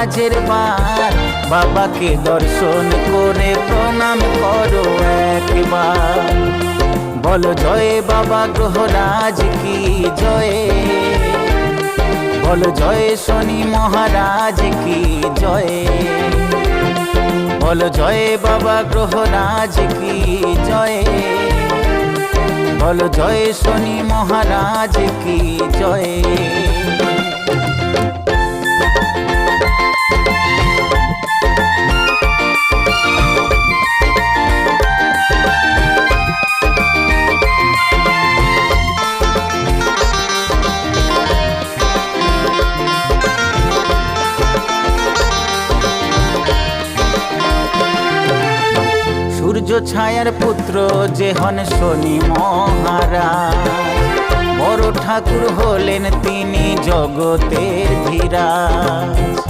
রাজের বার বাবাকে দর্শন করে প্রণাম করো একবার। বলো জয় বাবা গ্রহরাজ কি জয়, বলো জয় শনি মহারাজ কি জয়, বলো জয় বাবা গ্রহরাজ কি জয়, বলো জয় শনি মহারাজ কি জয়। সূর্য ছায়ার পুত্র যে হন শনি মহারাজ, বড় ঠাকুর হলেন তিনি জগতের ধীরাজ।